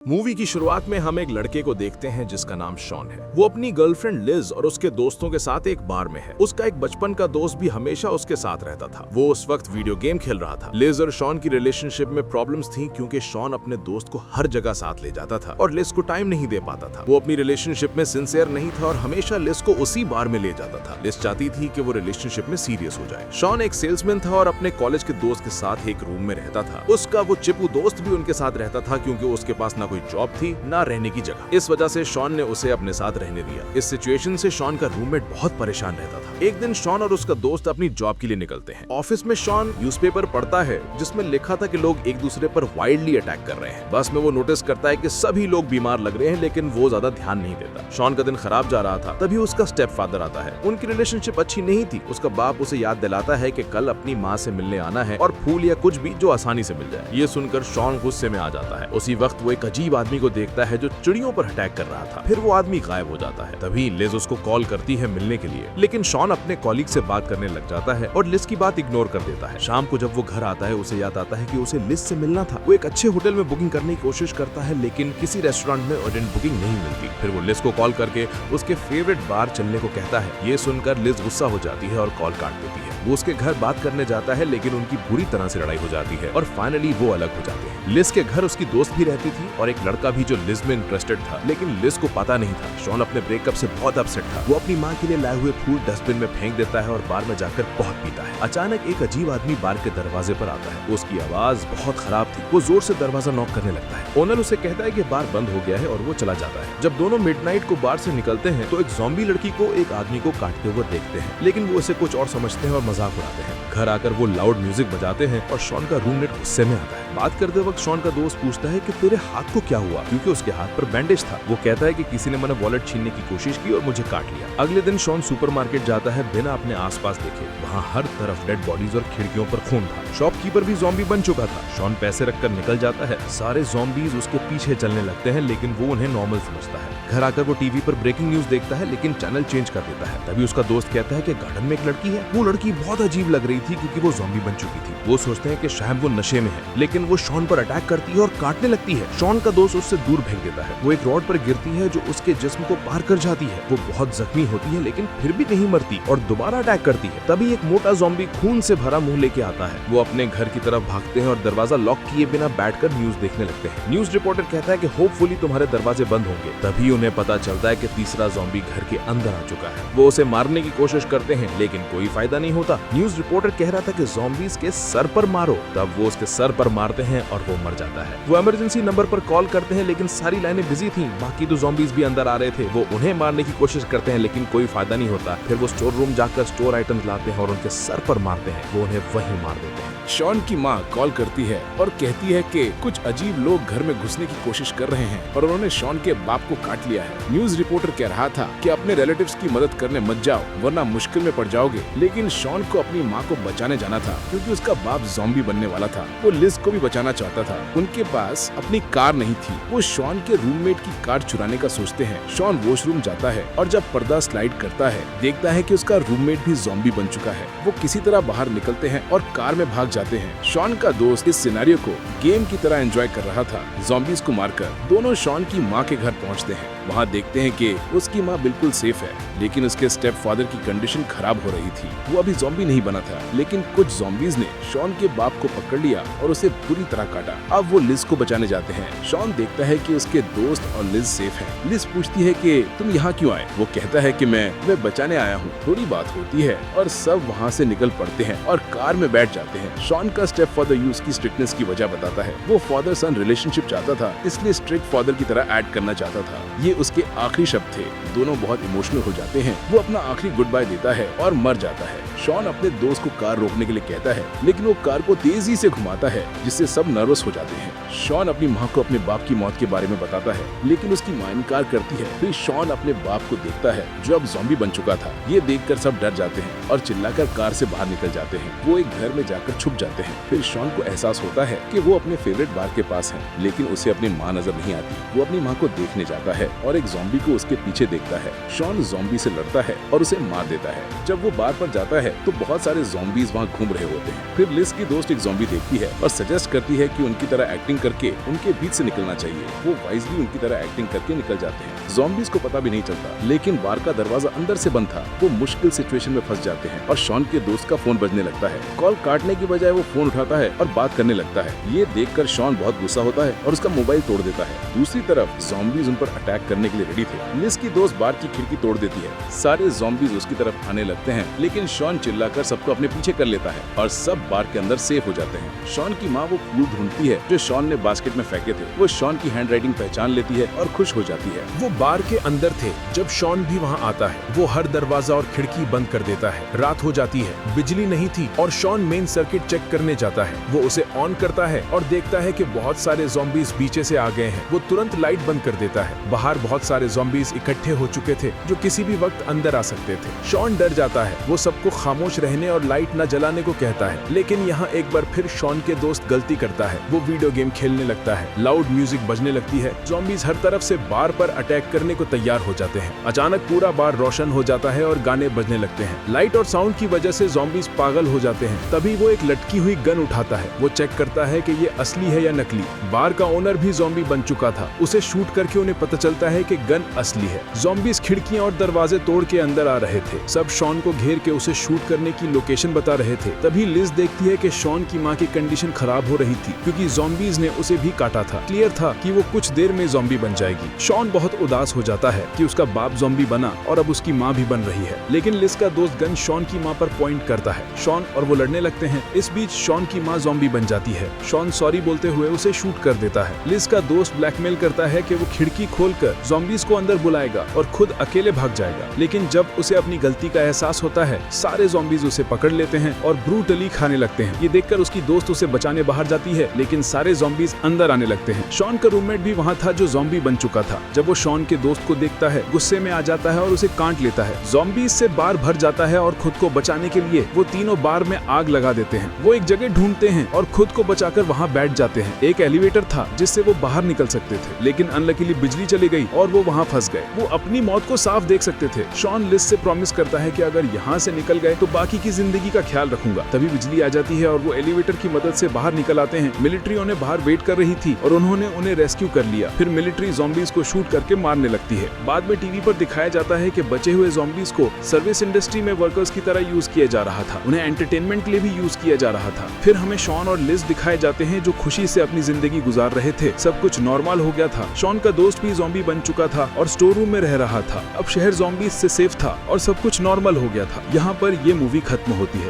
Movie की शुरुआत में हम एक लड़के को देखते हैं जिसका नाम शॉन है। वो अपनी गर्लफ्रेंड लिज और उसके दोस्तों के साथ एक बार में है। उसका एक बचपन का दोस्त भी हमेशा उसके साथ रहता था। वो उस वक्त वीडियो गेम खेल रहा था। लिज और शॉन की रिलेशनशिप में प्रॉब्लम्स थी क्योंकि शॉन अपने दोस्त को हर जगह साथ ले जाता था और लिज को टाइम नहीं दे पाता था। वो अपनी रिलेशनशिप में सिंसियर नहीं था और हमेशा लिज को उसी बार में ले जाता था। लिज चाहती थी कि वो रिलेशनशिप में सीरियस हो जाए। शॉन एक सेल्समैन था और अपने कॉलेज के दोस्त के साथ एक रूम में रहता था। उसका वो चिपू दोस्त भी उनके साथ रहता था क्योंकि उसके पास ना कोई जॉब थी ना रहने की जगह। इस वजह से शॉन ने उसे अपने साथ रहने दिया। इस सिचुएशन से शॉन का रूममेट बहुत परेशान रहता था। एक दिन शॉन और उसका दोस्त अपनी जॉब के लिए निकलते हैं। ऑफिस में शॉन न्यूज़पेपर पढ़ता है जिसमें लिखा था कि लोग एक दूसरे पर वाइल्डली अटैक कर रहे हैं। बस में वो नोटिस करता है कि सभी लोग बीमार लग रहे हैं लेकिन वो ज्यादा ध्यान नहीं देता। शॉन का दिन खराब जा रहा था, तभी उसका स्टेप फादर आता है। उनकी रिलेशनशिप अच्छी नहीं थी। उसका बाप उसे याद दिलाता है कि कल अपनी माँ से मिलने आना है और फूल या कुछ भी जो आसानी से मिल जाए। ये सुनकर शॉन गुस्से में आ जाता है। उसी वक्त वो एक अजीब आदमी को देखता है जो चिड़ियों पर अटैक कर रहा था। फिर वो आदमी गायब हो जाता है। तभी लिज उसको कॉल करती है मिलने के लिए, लेकिन शॉन अपने कॉलीग से बात करने लग जाता है और लिज की बात इग्नोर कर देता है। शाम को जब वो घर आता है उसे याद आता है कि उसे लिज से मिलना था। वो एक अच्छे होटल में बुकिंग करने की कोशिश करता है लेकिन किसी रेस्टोरेंट में अर्जेंट बुकिंग नहीं मिलती। फिर वो लिज को कॉल करके उसके फेवरेट बार चलने को कहता है। ये सुनकर लिज गुस्सा हो जाती है और कॉल काट देती है। वो उसके घर बात करने जाता है लेकिन उनकी बुरी तरह से लड़ाई हो जाती है और फाइनली वो अलग हो जाते हैं। लिज के घर उसकी दोस्त भी रहती थी और एक लड़का भी जो लिज में इंटरेस्टेड था, लेकिन लिज को पता नहीं था। शॉन अपने ब्रेकअप से बहुत अपसेट था। वो अपनी माँ के लिए लाए हुए फूल डस्टबिन में फेंक देता है और बार में जाकर बहुत पीता है। अचानक एक अजीब आदमी बार के दरवाजे पर आता है। उसकी आवाज बहुत खराब थी। वो जोर से दरवाजा नॉक करने लगता है। ओनर उसे कहता है कि बार बंद हो गया है और वो चला जाता है। जब दोनों मिडनाइट को बार से निकलते हैं तो एक ज़ॉम्बी लड़की को एक आदमी को काटते हुए देखते हैं, लेकिन वो उसे कुछ और समझते हैं और मजाक उड़ाते हैं। घर आकर वो लाउड म्यूजिक बजाते हैं और शॉन का रूममेट गुस्से में आता है। बात करते वक्त शॉन का दोस्त पूछता है कि तेरे हाथ को क्या हुआ, क्योंकि उसके हाथ पर बैंडेज था। वो कहता है कि किसी ने मैंने वॉलेट छीनने की कोशिश की और मुझे काट लिया। अगले दिन शॉन सुपरमार्केट जाता है बिना अपने आसपास देखे। वहाँ हर तरफ डेड बॉडीज और खिड़कियों पर खून था। शॉपकीपर भी ज़ॉम्बी बन चुका था। शॉन पैसे रखकर निकल जाता है। सारे ज़ॉम्बीज उसके पीछे चलने लगते हैं लेकिन वो उन्हें नॉर्मल समझता है। घर आकर वो टीवी पर ब्रेकिंग न्यूज देखता है लेकिन चैनल चेंज कर देता है। तभी उसका दोस्त कहता है कि गार्डन में एक लड़की है। वो लड़की बहुत अजीब लग रही थी क्योंकि वो ज़ॉम्बी बन चुकी थी। वो सोचते हैं कि शायद वो नशे में है, लेकिन वो शॉन पर अटैक करती है और काटने लगती है। शॉन का दोस्त उससे दूर फेंक देता है। वो एक रॉड पर गिरती है जो उसके जिस्म को पार कर जाती है। वो बहुत जख्मी होती है लेकिन फिर भी नहीं मरती और दोबारा अटैक करती है। तभी एक मोटा ज़ॉम्बी खून से भरा मुंह लेके आता है। वो अपने घर की तरफ भागते हैं और दरवाजा लॉक किए बिना बैठकर न्यूज देखने लगते हैं। न्यूज रिपोर्टर कहता है कि होपफुली तुम्हारे दरवाजे बंद होंगे। तभी उन्हें पता चलता है कि तीसरा ज़ॉम्बी घर के अंदर आ चुका है। वो उसे मारने की कोशिश करते हैं लेकिन कोई फायदा नहीं होता। न्यूज रिपोर्टर कह रहा था कि ज़ॉम्बीज के सर पर मारो। तब वो उसके सर पर मारते हैं और वो मर जाता है। वो इमरजेंसी नंबर पर कॉल करते हैं लेकिन सारी लाइनें बिजी थी। बाकी तो ज़ॉम्बीज भी अंदर आ रहे थे। वो उन्हें मारने की कोशिश करते हैं लेकिन कोई फायदा नहीं होता। फिर वो स्टोर रूम जाकर स्टोर आइटम्स लाते हैं और उनके सर पर मारते हैं। वो उन्हें वहीं मार देते हैं। शॉन की माँ कॉल करती है और कहती है कि कुछ अजीब लोग घर में घुसने की कोशिश कर रहे हैं और उन्होंने शॉन के बाप को काट लिया है। न्यूज रिपोर्टर कह रहा था कि अपने रिलेटिव्स की मदद करने मत जाओ वरना मुश्किल में पड़ जाओगे, लेकिन शॉन को अपनी माँ को बचाने जाना था क्योंकि उसका बाप ज़ॉम्बी बनने वाला था। वो लिज को भी बचाना चाहता था। उनके पास अपनी कार नहीं थी। वो शॉन के रूममेट की कार चुराने का सोचते हैं। शॉन वॉशरूम जाता है और जब पर्दा स्लाइड करता है देखता है कि उसका रूममेट भी ज़ॉम्बी बन चुका है। वो किसी तरह बाहर निकलते हैं और कार में भाग जाते हैं। शॉन का दोस्त इस सिनेरियो को गेम की तरह एंजॉय कर रहा था। ज़ॉम्बीज को मारकर दोनों शॉन की माँ के घर पहुँचते हैं। वहाँ देखते हैं कि उसकी माँ बिल्कुल सेफ है, लेकिन उसके स्टेप फादर की कंडीशन खराब हो रही थी। वो अभी ज़ॉम्बी नहीं बना था, लेकिन कुछ ज़ॉम्बीज ने शॉन के बाप को पकड़ लिया और उसे बुरी तरह काटा। अब वो लिज को बचाने जाते हैं। शॉन देखता है कि उसके दोस्त और लिज सेफ है। लिज पूछती है कि तुम यहाँ क्यों आए? वो कहता है कि मैं बचाने आया हूँ। थोड़ी बात होती है और सब वहाँ से निकल पड़ते हैं और कार में बैठ जाते हैं। शॉन का स्टेप फादर यूज की स्ट्रिक्टनेस की वजह बताता है। वो फादर सन रिलेशनशिप चाहता था, इसलिए स्ट्रिक्ट फादर की तरह एक्ट करना चाहता था। ये उसके आखिरी शब्द थे। दोनों बहुत इमोशनल हो जाते हैं। वो अपना आखिरी गुड बाय देता है और मर जाता है। शॉन अपने दोस्त को कार रोकने के लिए कहता है लेकिन वो कार को तेजी से घुमाता है जिससे सब नर्वस हो जाते हैं। शॉन अपनी माँ को अपने बाप की मौत के बारे में बताता है लेकिन उसकी माँ इनकार करती है। फिर शॉन अपने बाप को देखता है जो अब ज़ॉम्बी बन चुका था। ये देखकर सब डर जाते हैं और चिल्लाकर कार से बाहर निकल जाते हैं। वो एक घर में जाकर छुप जाते हैं। फिर शॉन को एहसास होता है कि वो अपने फेवरेट बार के पास है, लेकिन उसे अपनी माँ नजर नहीं आती। वो अपनी माँ को देखने जाता है और एक ज़ॉम्बी को उसके पीछे देखता है। शॉन ज़ॉम्बी से लड़ता है और उसे मार देता है। जब वो बार पर जाता है तो बहुत सारे ज़ॉम्बीज वहाँ घूम रहे होते हैं। फिर लिज की दोस्त एक ज़ॉम्बी देखती है और सजेस्ट करती है कि उनकी तरह एक्टिंग करके उनके बीच से निकलना चाहिए। वो वाइजली उनकी तरह एक्टिंग करके निकल जाते हैं। ज़ॉम्बीज को पता भी नहीं चलता, लेकिन बार का दरवाजा अंदर से बंद था। वो मुश्किल सिचुएशन में फंस जाते हैं और शॉन के दोस्त का फोन बजने लगता है। कॉल काटने की बजाय वो फोन उठाता है और बात करने लगता है। ये देखकर शॉन बहुत गुस्सा होता है और उसका मोबाइल तोड़ देता है। दूसरी तरफ ज़ॉम्बीज उन पर अटैक करने के लिए रेडी थे। लिज की दोस्त बार की खिड़की तोड़ देती है। सारे ज़ॉम्बीज उसकी तरफ आने लगते हैं, लेकिन शॉन चिल्लाकर सबको अपने पीछे कर लेता है और सब बार के अंदर सेफ हो जाते हैं। शॉन की माँ वो फूल ढूंढती है जो शॉन ने बास्केट में फेंके थे। वो शॉन की हैंडराइटिंग पहचान लेती है और खुश हो जाती है। वो बार के अंदर थे जब शॉन भी वहाँ आता है। वो हर दरवाजा और खिड़की बंद कर देता है। रात हो जाती है, बिजली नहीं थी और शॉन मेन सर्किट चेक करने जाता है। वो उसे ऑन करता है और देखता है कि बहुत सारे ज़ॉम्बीज पीछे से आ गए हैं। वो तुरंत लाइट बंद कर देता है। बाहर बहुत सारे ज़ॉम्बीज इकट्ठे हो चुके थे जो किसी भी वक्त अंदर आ सकते थे। शॉन डर जाता है। वो सबको खामोश रहने और लाइट न जलाने को कहता है, लेकिन यहाँ एक बार फिर शॉन के दोस्त गलती करता है। वो वीडियो गेम खेलने लगता है। लाउड म्यूजिक बजने लगती है। ज़ॉम्बीज हर तरफ से बार पर अटैक करने को तैयार हो जाते हैं। अचानक पूरा बार रोशन हो जाता है और गाने बजने लगते हैं। लाइट और साउंड की वजह से ज़ॉम्बीज पागल हो जाते हैं। तभी वो एक लटकी हुई गन उठाता है। वो चेक करता है कि ये असली है या नकली। बार का ओनर भी ज़ॉम्बी बन चुका था। उसे शूट करके उन्हें पता चलता है कि गन असली है। ज़ॉम्बीज खिड़कियां और दरवाजे तोड़ के अंदर आ रहे थे। सब शॉन को घेर के उसे शूट करने की लोकेशन बता रहे थे। तभी लिज देखती है कि शॉन की माँ की कंडीशन खराब हो रही थी क्योंकि ज़ॉम्बीज ने उसे भी काटा था। क्लियर था कि वो कुछ देर में ज़ॉम्बी बन जाएगी। शॉन बहुत उदास हो जाता है कि उसका बाप ज़ॉम्बी बना और अब उसकी माँ भी बन रही है। लेकिन लिज का दोस्त गन शॉन की माँ पर पॉइंट करता है। शॉन और वो लड़ने लगते हैं। इस बीच शॉन की माँ ज़ॉम्बी बन जाती है। शॉन सॉरी बोलते हुए उसे शूट कर देता है। लिज का दोस्त ब्लैकमेल करता है कि वो खिड़की खोलकर ज़ॉम्बीज को अंदर बुलाएगा और खुद अकेले भाग जाएगा। लेकिन जब उसे अपनी गलती का एहसास होता है, सारे ज़ॉम्बीज उसे पकड़ लेते हैं और ब्रूटली खाने लगते हैं। ये देखकर उसकी दोस्त उसे बचाने बाहर जाती है, लेकिन सारे ज़ॉम्बीज अंदर आने लगते हैं। शॉन का रूममेट भी वहाँ था जो ज़ॉम्बी बन चुका था। जब वो शॉन के दोस्त को देखता है, गुस्से में आ जाता है और उसे काट लेता है। ज़ॉम्बीज से बार भर जाता है और खुद को बचाने के लिए वो तीनों बार में आग लगा देते हैं। वो एक जगह ढूंढते हैं और खुद को बचाकर वहाँ बैठ जाते हैं। एक एलिवेटर था जिससे वो बाहर निकल सकते थे, लेकिन अनलकीली बिजली चली गई और वो वहाँ फंस गए। वो अपनी मौत को साफ देख सकते थे। शॉन लिज से प्रॉमिस करता है कि अगर यहाँ से निकल गए तो बाकी की जिंदगी का ख्याल रखूंगा। तभी बिजली आ जाती है और वो एलिवेटर की मदद से बाहर निकल आते हैं। मिलिट्री उन्हें बाहर वेट कर रही थी और उन्होंने उन्हें रेस्क्यू कर लिया। फिर मिलिट्री ज़ॉम्बीज को शूट करके मारने लगती है। बाद में टीवी पर दिखाया जाता है कि बचे हुए ज़ॉम्बीज को सर्विस इंडस्ट्री में वर्कर्स की तरह यूज किया जा रहा था। उन्हें एंटरटेनमेंट के लिए भी यूज किया जा रहा था। फिर हमें शॉन और लिज दिखाए जाते हैं जो खुशी से अपनी जिंदगी गुजार रहे थे। सब कुछ नॉर्मल हो गया था। शॉन का दोस्त भी ज़ॉम्बी बन चुका था और स्टोर रूम में रह रहा था। अब शहर ज़ॉम्बीज से सेफ था और सब कुछ नॉर्मल हो गया था। यहाँ पर ये मूवी खत्म होती है।